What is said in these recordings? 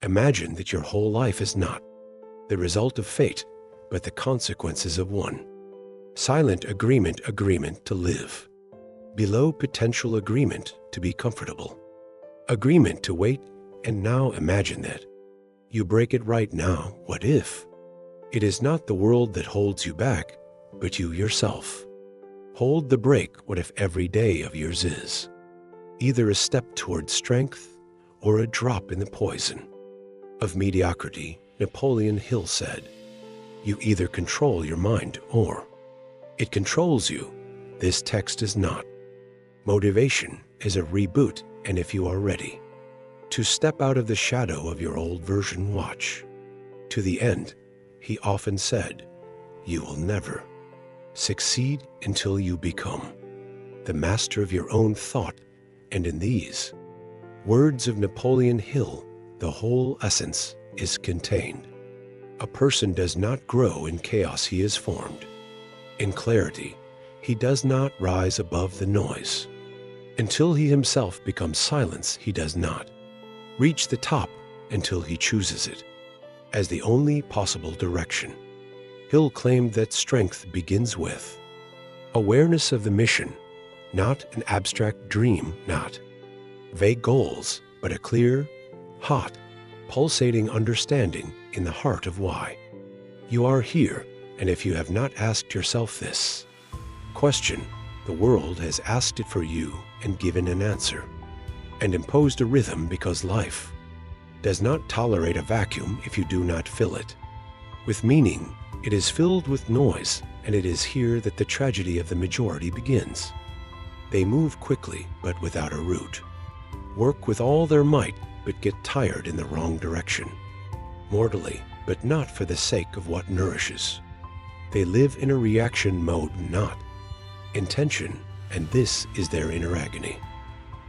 Imagine that your whole life is not the result of fate, but the consequences of one. Silent agreement to live. Below potential agreement to be comfortable. Agreement to wait, and now imagine that. You break it right now, what if? It is not the world that holds you back, but you yourself. Hold the break, what if every day of yours is either a step toward strength or a drop in the poison of mediocrity? Napoleon Hill said, "You either control your mind or it controls you." This text is not. Motivation is a reboot, and if you are ready to step out of the shadow of your old version, watch to the end. He often said, "You will never succeed until you become the master of your own thought." And in these words of Napoleon Hill, the whole essence is contained. A person does not grow in chaos, he is formed in clarity. He does not rise above the noise. Until he himself becomes silence, he does not reach the top until he chooses it as the only possible direction. Hill claimed that strength begins with awareness of the mission, not an abstract dream, not vague goals, but a clear, hot, pulsating understanding in the heart of why you are here. And if you have not asked yourself this question, the world has asked it for you and given an answer and imposed a rhythm, because life does not tolerate a vacuum if you do not fill it with meaning. It is filled with noise, and it is here that the tragedy of the majority begins. They move quickly, but without a route. Work with all their might, but get tired in the wrong direction. Mortally, but not for the sake of what nourishes. They live in a reaction mode, not intention, and this is their inner agony,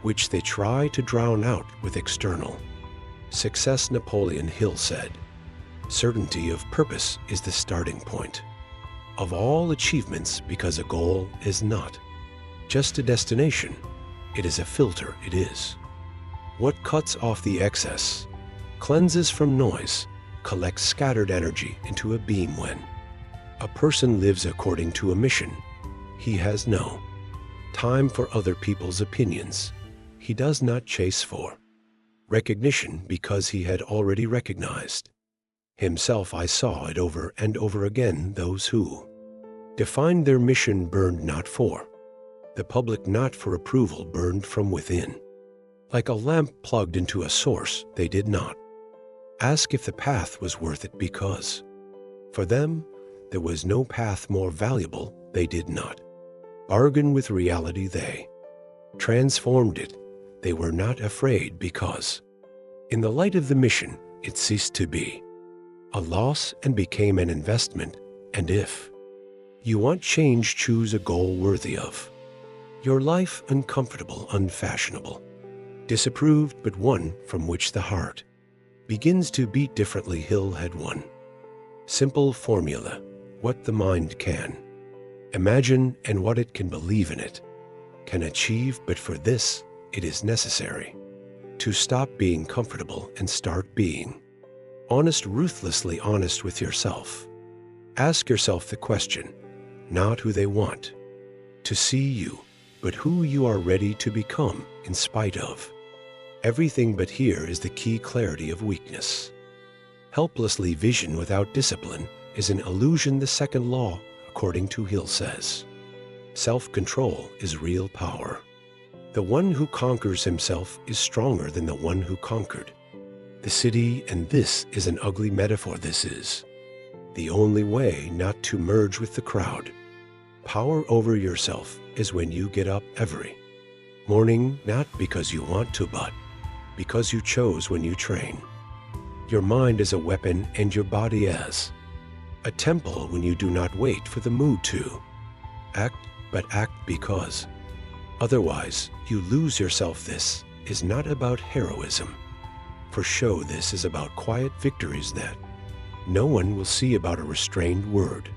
which they try to drown out with external success. Napoleon Hill said, "Certainty of purpose is the starting point of all achievements, because a goal is not just a destination, it is a filter. It is what cuts off the excess, cleanses from noise, collects scattered energy into a beam. When a person lives according to a mission, he has no time for other people's opinions. He does not chase for recognition, because he had already recognized himself." I saw it over and over again. Those who defined their mission burned not for the public, not for approval, burned from within. Like a lamp plugged into a source, they did not ask if the path was worth it, because for them there was no path more valuable. They did not bargain with reality, they transformed it. They were not afraid, because in the light of the mission, it ceased to be a loss and became an investment. And if you want change, choose a goal worthy of your life, uncomfortable, unfashionable, disapproved, but one from which the heart begins to beat differently. Hill had one simple formula: what the mind can imagine and what it can believe in it can achieve. But for this, it is necessary to stop being comfortable and start being honest, ruthlessly honest with yourself. Ask yourself the question, not who they want to see you, but who you are ready to become in spite of everything. But here is the key: clarity of weakness. Helplessly vision without discipline is an illusion. The second law, according to Hill, says, self-control is real power. The one who conquers himself is stronger than the one who conquered the city. And this is an ugly metaphor. This is the only way not to merge with the crowd. Power over yourself is when you get up every morning, not because you want to, but because you chose when you train. Your mind is a weapon and your body as a temple. When you do not wait for the mood to act, but act because otherwise you lose yourself. This is not about heroism for show. This is about quiet victories that no one will see, about a restrained word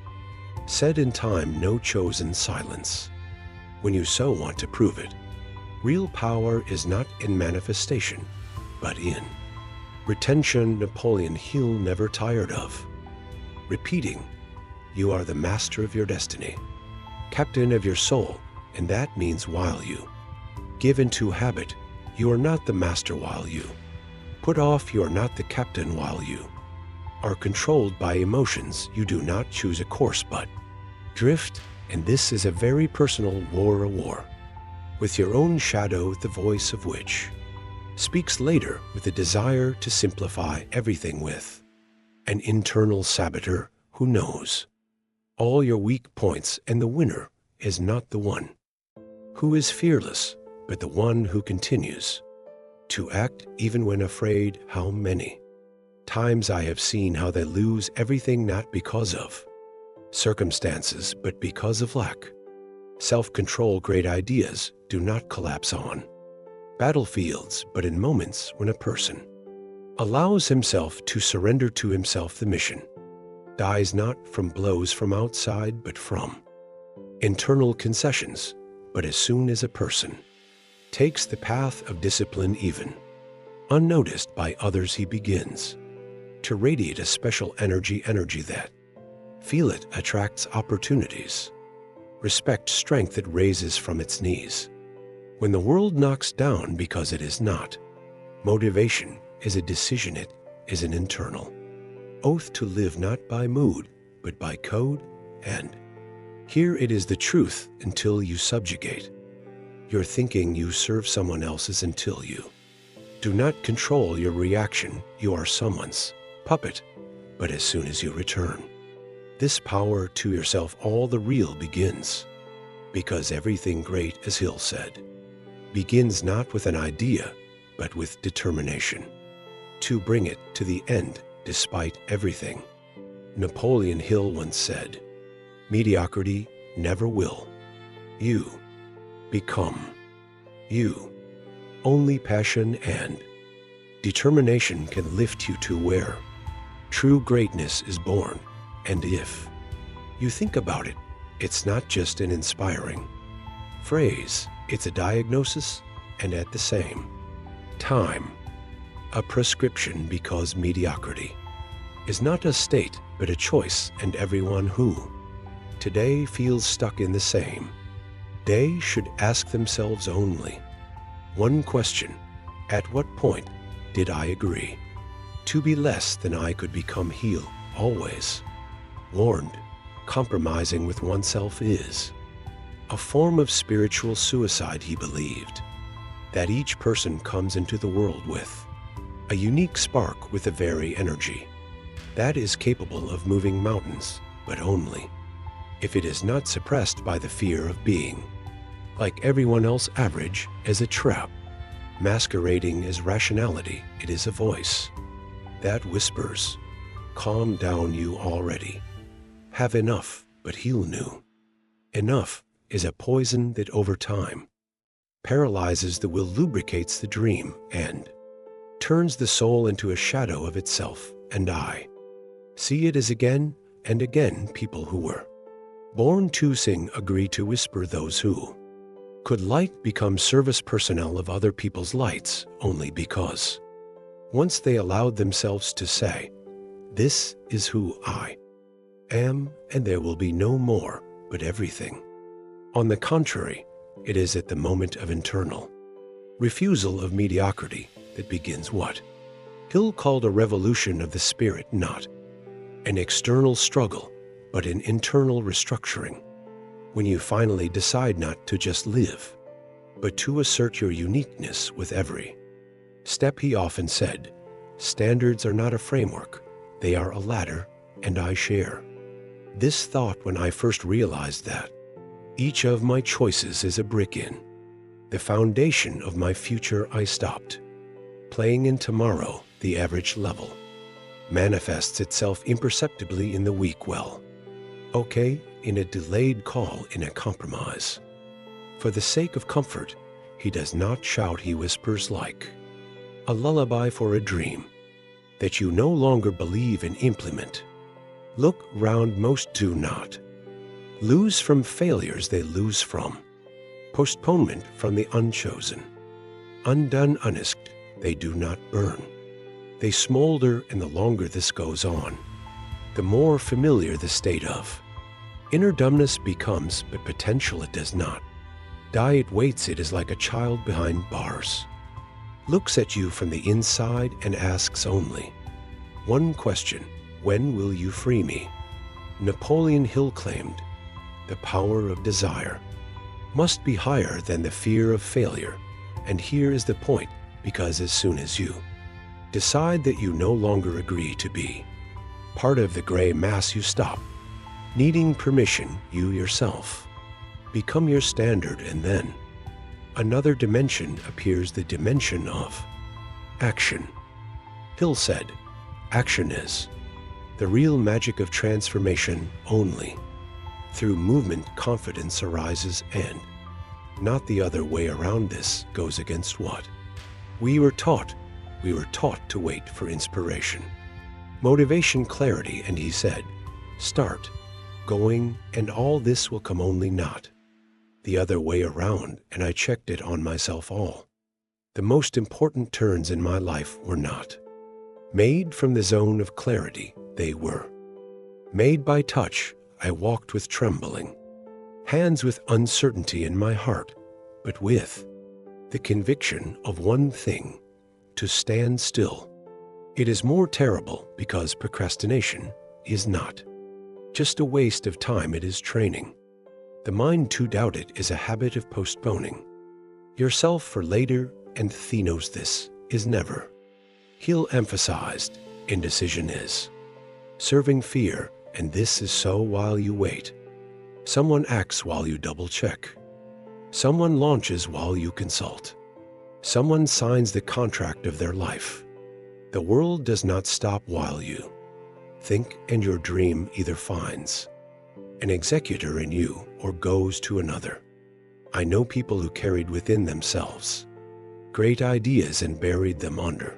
said in time, no chosen silence when you so want to prove it. Real power is not in manifestation, but in Retention Napoleon Hill never tired of. Repeating, you are the master of your destiny, captain of your soul, and that means while you give into habit, you are not the master while you put off, you are not the captain while you are controlled by emotions, you do not choose a course but drift, and this is a very personal war with your own shadow, the voice of which speaks later with a desire to simplify everything with an internal saboteur who knows all your weak points, and the winner is not the one who is fearless, but the one who continues to act even when afraid. How many times I have seen how they lose everything not because of circumstances, but because of lack self-control. Great ideas do not collapse on battlefields, but in moments when a person allows himself to surrender to himself. The mission dies not from blows from outside, but from internal concessions. But as soon as a person takes the path of discipline, even unnoticed by others, he begins to radiate a special energy that, feel it, attracts opportunities. Respect strength that raises from its knees when the world knocks down, because it is not motivation, is a decision, it is an internal oath to live not by mood, but by code, and here it is the truth. Until you subjugate your thinking, you serve someone else's. Until you do not control your reaction, you are someone's puppet. But as soon as you return this power to yourself, all the real begins. Because everything great, as Hill said, begins not with an idea, but with determination to bring it to the end despite everything. Napoleon Hill once said, mediocrity never will you become you. Only passion and determination can lift you to where true greatness is born. And if you think about it, it's not just an inspiring phrase, it's a diagnosis and at the same time a prescription, because mediocrity is not a state but a choice, and everyone who today feels stuck in the same day should ask themselves only one question: at what point did I agree to be less than I could become? Heal always warned, compromising with oneself is a form of spiritual suicide. He believed that each person comes into the world with a unique spark, with a very energy that is capable of moving mountains, but only if it is not suppressed by the fear of being like everyone else. Average as a trap, masquerading as rationality. It is a voice that whispers, calm down, you already have enough. But Hill knew enough is a poison that over time paralyzes the will, lubricates the dream, and turns the soul into a shadow of itself. And I see it as again and again people who were born to sing agree to whisper. Those who could light become service personnel of other people's lights, only because once they allowed themselves to say, this is who I am, and there will be no more but everything. On the contrary, it is at the moment of internal refusal of mediocrity that begins what Hill called a revolution of the spirit, not an external struggle, but an internal restructuring. When you finally decide not to just live, but to assert your uniqueness with every step. He often said, standards are not a framework, they are a ladder, and I share this thought when I first realized that each of my choices is a brick in the foundation of my future. I stopped playing in tomorrow. The average level manifests itself imperceptibly in the weak. Well, okay, in a delayed call, in a compromise. For the sake of comfort, he does not shout, he whispers like a lullaby for a dream that you no longer believe in. Implement. Look round, most do not lose from failures, they lose from postponement, from the unchosen, undone, unasked. They do not burn They smolder, and the longer this goes on, the more familiar the state of inner dumbness becomes, but potential it does not. Diet waits it is like a child behind bars, looks at you from the inside and asks only one question: when will you free me? Napoleon Hill claimed, the power of desire must be higher than the fear of failure. And here is the point, because as soon as you decide that you no longer agree to be part of the gray mass, you stop needing permission. You yourself become your standard, and then another dimension appears, the dimension of action. Hill said, action is the real magic of transformation. Only through movement confidence arises, and not the other way around. This goes against what we were taught. We were taught to wait for inspiration, motivation, clarity, and he said, start going, and all this will come, only not the other way around. And I checked it on myself. All the most important turns in my life were not made from the zone of clarity. They were made by touch. I walked with trembling hands, with uncertainty in my heart, but with the conviction of one thing: to stand still. It is more terrible, because procrastination is not just a waste of time, it is training the mind to doubt. It is a habit of postponing yourself for later, and Thea knows this is never. Hill emphasized, indecision is serving fear, and this is so. While you wait, someone acts while you double check, someone launches while you consult, someone signs the contract of their life. The world does not stop while you think, and your dream either finds an executor in you or goes to another. I know people who carried within themselves great ideas and buried them under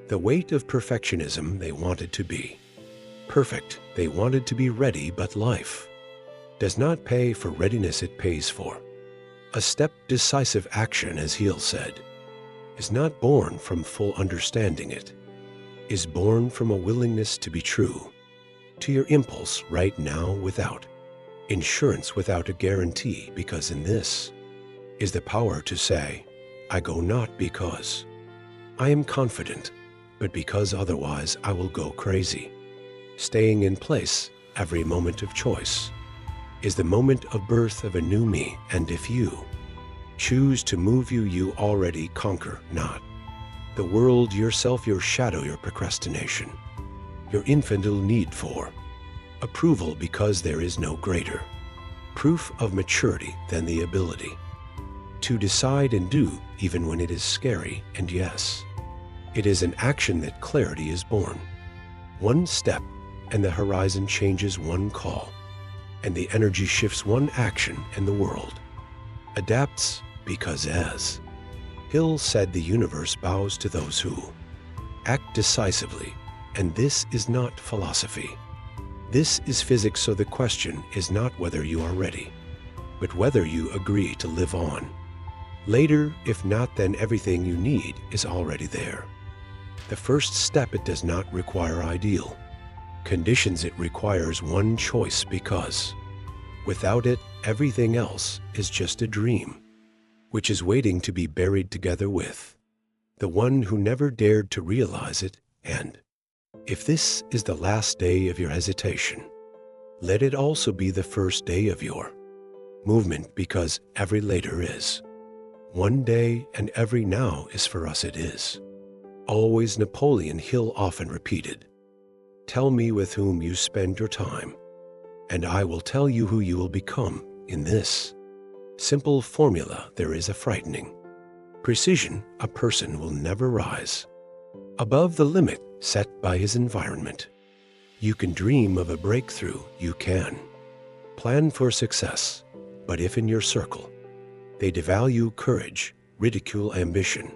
the weight of perfectionism. They wanted to be perfect, they wanted to be ready, but life does not pay for readiness, it pays for a step. Decisive action, as Hill said, is not born from full understanding, it is born from a willingness to be true to your impulse right now, without insurance, without a guarantee, because in this is the power to say, I go not because I am confident, but because otherwise I will go crazy. Staying in place, every moment of choice, is the moment of birth of a new me, and if you choose to move, you already conquer not the world, yourself, your shadow, your procrastination, your infantile need for approval, because there is no greater proof of maturity than the ability to decide and do, even when it is scary. And yes, it is an action that clarity is born. One step, and the horizon changes. One call, and the energy shifts. One action, and the world adapts, because as Hill said, the universe bows to those who act decisively. And this is not philosophy. This is physics. So the question is not whether you are ready, but whether you agree to live on later. If not, then everything you need is already there. The first step, it does not require ideal conditions. It requires one choice, because without it, everything else is just a dream, which is waiting to be buried together with the one who never dared to realize it. And if this is the last day of your hesitation, let it also be the first day of your movement, because every later is one day, and every now is for us. It is always. Napoleon Hill often repeated, tell me with whom you spend your time, and I will tell you who you will become. In this simple formula, there is a frightening precision. A person will never rise above the limit set by his environment. You can dream of a breakthrough, you can plan for success, but if in your circle they devalue courage, ridicule ambition,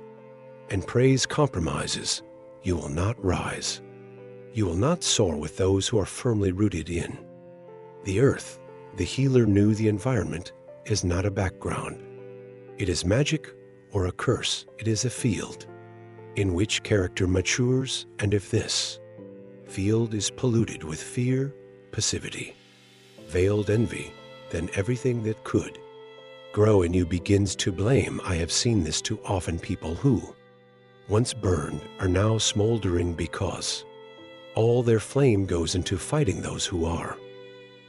and praise compromises, you will not rise. You will not soar with those who are firmly rooted in the earth. The healer knew the environment is not a background. It is magic or a curse. It is a field in which character matures, and if this field is polluted with fear, passivity, veiled envy, then everything that could grow in you begins to blame. I have seen this too often. People who once burned are now smoldering because all their flame goes into fighting those who are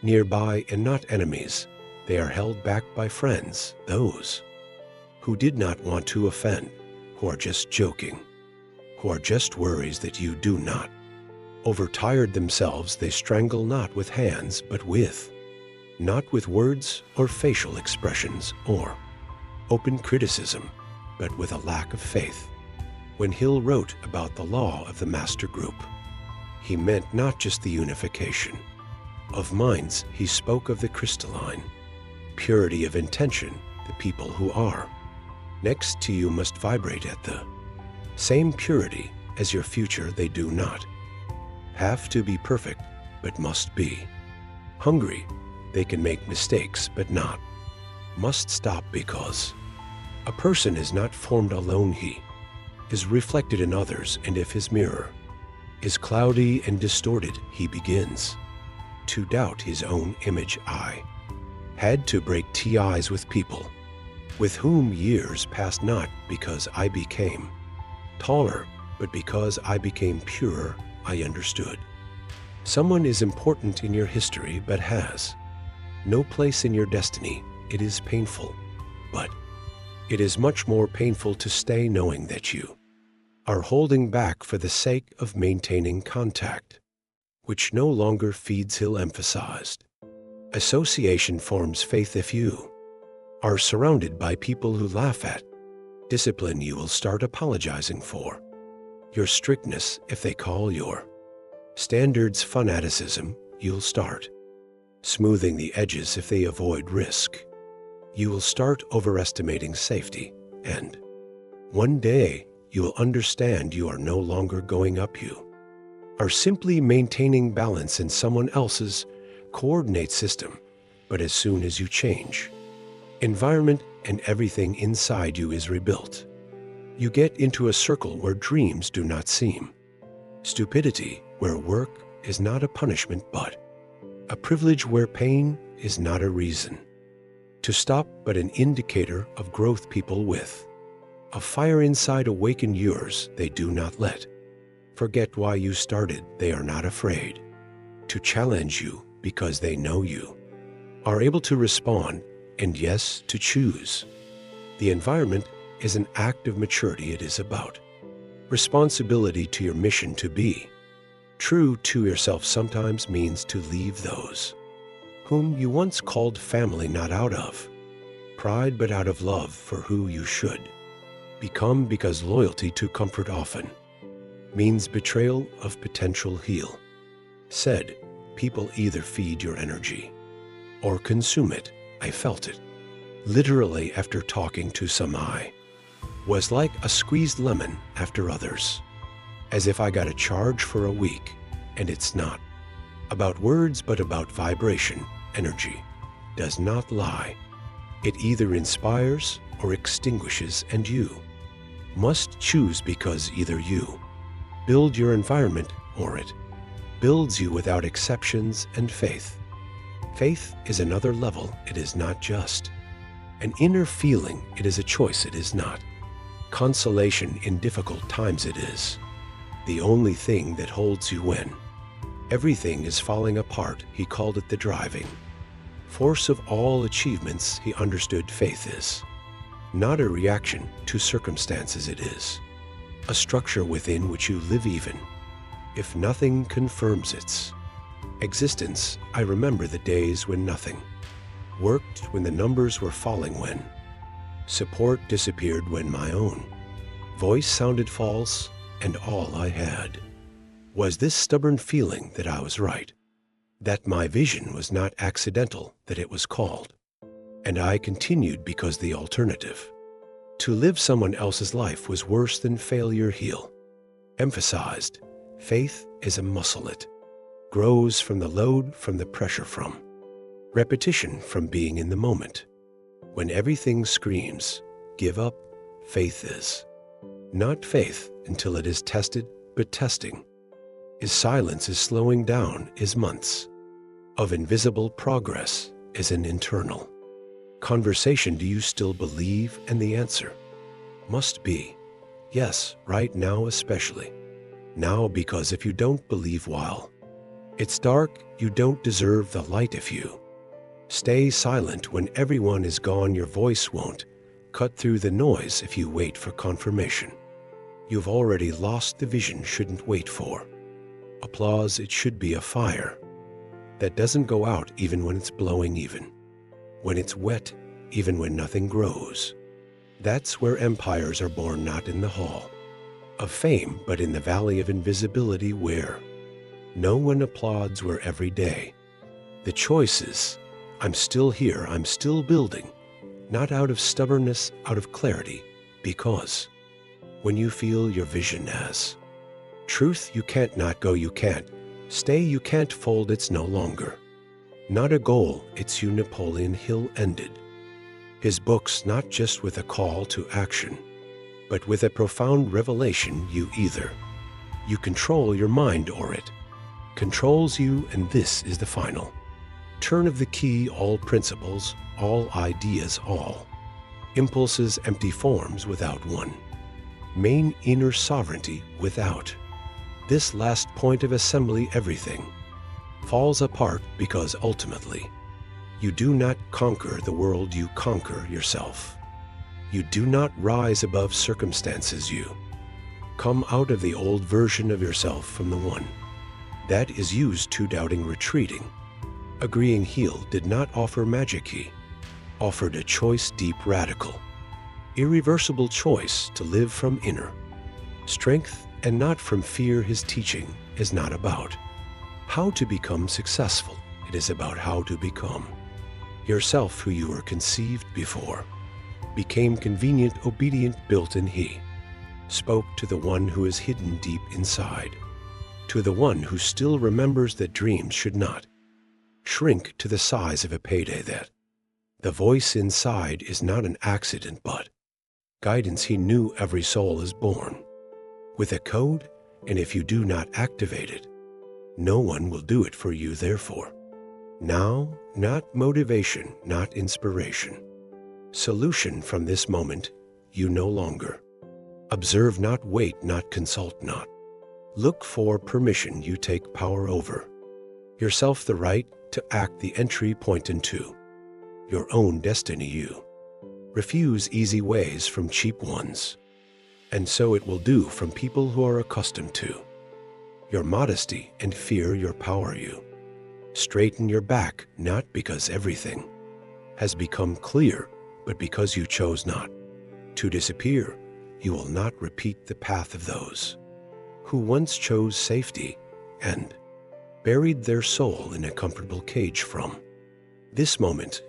nearby and not enemies. They are held back by friends, those who did not want to offend, who are just joking, who are just worries that you do not. Overtired themselves, they strangle not with hands, but with, not with words or facial expressions or open criticism, but with a lack of faith. When Hill wrote about the law of the master group, he meant not just the unification of minds, he spoke of the crystalline purity of intention. The people who are next to you must vibrate at the same purity as your future. They do not have to be perfect, but must be hungry. They can make mistakes, but not must stop, because a person is not formed alone. He is reflected in others, and if his mirror is cloudy and distorted, he begins to doubt his own image. I had to break ties with people with whom years passed, not because I became taller, but because I became purer. I understood someone is important in your history but has no place in your destiny. It is painful, but it is much more painful to stay knowing that you are holding back for the sake of maintaining contact, which no longer feeds. Hill emphasized association forms faith. If you are surrounded by people who laugh at discipline, you will start apologizing for your strictness. If they call your standards fanaticism, you'll start smoothing the edges. If they avoid risk, you will start overestimating safety. And one day you will understand you are no longer going up. You are simply maintaining balance in someone else's coordinate system. But as soon as you change environment and everything inside you is rebuilt, you get into a circle where dreams do not seem stupidity, where work is not a punishment but a privilege, where pain is not a reason to stop but an indicator of growth. People with a fire inside awaken yours. They do not let forget why you started. They are not afraid to challenge you because they know you are able to respond and, yes, to choose. The environment is an act of maturity. It is about responsibility to your mission. To be true to yourself sometimes means to leave those whom you once called family, not out of pride but out of love for who you should become, because loyalty to comfort often means betrayal of potential. Hill said, people either feed your energy or consume it. I felt it literally after talking to some. I was like a squeezed lemon after others, as if I got a charge for a week. And it's not about words but about vibration. Energy does not lie. It either inspires or extinguishes, and you must choose, because either you build your environment or it builds you without exceptions. And faith is another level. It is not just an inner feeling, it is a choice. It is not consolation in difficult times. It is the only thing that holds you when everything is falling apart. He called it the driving force of all achievements. He understood faith is not a reaction to circumstances. It is a structure within which you live even if nothing confirms its existence. I remember the days when nothing worked, when the numbers were falling, when support disappeared, when my own voice sounded false, and all I had was this stubborn feeling that I was right, that my vision was not accidental, that it was called. And I continued because the alternative, to live someone else's life, was worse than failure. Hill emphasized, faith is a muscle. It grows from the load, from the pressure, from repetition, from being in the moment. When everything screams, give up, faith is Not faith until it is tested, but testing. Is silence is slowing down is months. Of invisible progress is an internal. Conversation, do you still believe? And the answer must be yes, right now especially. Now, because if you don't believe while it's dark, you don't deserve the light. If you stay silent when everyone is gone, your voice won't cut through the noise. If you wait for confirmation, you've already lost the vision. Shouldn't wait for applause, it should be a fire that doesn't go out even when it's blowing, even when it's wet, even when nothing grows. That's where empires are born, not in the hall of fame, but in the valley of invisibility, where no one applauds, where every day the choice is, I'm still here, I'm still building, not out of stubbornness, out of clarity, because when you feel your vision as truth, you can't not go, you can't stay, you can't fold, it's no longer not a goal, it's you. Napoleon Hill ended his books not just with a call to action, but with a profound revelation. You control your mind, or it controls you, and this is the final turn of the key. All principles, all ideas, all impulses, empty forms without one main inner sovereignty. Without this last point of assembly, everything falls apart, because ultimately you do not conquer the world, you conquer yourself. You do not rise above circumstances, you come out of the old version of yourself, from the one that is used to doubting, retreating, agreeing. Hill did not offer magic, he offered a choice, deep, radical, irreversible choice to live from inner strength and not from fear. His teaching is not about how to become successful, it is about how to become yourself, who you were conceived before, became convenient, obedient, built in. He spoke to the one who is hidden deep inside, to the one who still remembers that dreams should not shrink to the size of a payday, that the voice inside is not an accident but guidance. He knew every soul is born with a code, and if you do not activate it, no one will do it for you. Therefore, now, not motivation, not inspiration, solution. From this moment, you no longer observe, not wait, not consult, not look for permission. You take power over yourself, the right to act, the entry point into your own destiny. You refuse easy ways from cheap ones, and so it will do from people who are accustomed to your modesty and fear your power. You straighten your back, not because everything has become clear, but because you chose not to disappear. You will not repeat the path of those who once chose safety and buried their soul in a comfortable cage. From this moment,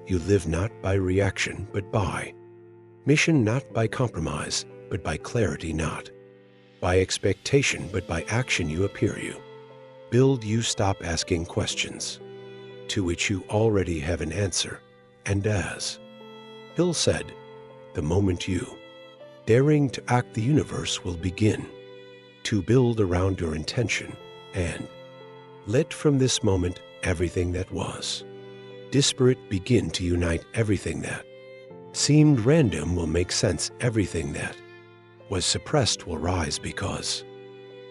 you live not by reaction, but by mission, not by compromise, but by clarity, not by expectation, but by action. You appear, you build, you stop asking questions to which you already have an answer. And as Hill said, the moment you daring to act, the universe will begin to build around your intention, and let from this moment everything that was disparate begin to unite. Everything that seemed random will make sense. Everything that was suppressed will rise, because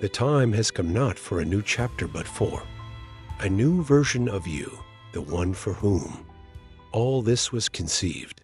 the time has come not for a new chapter, but for a new version of you, the one for whom all this was conceived.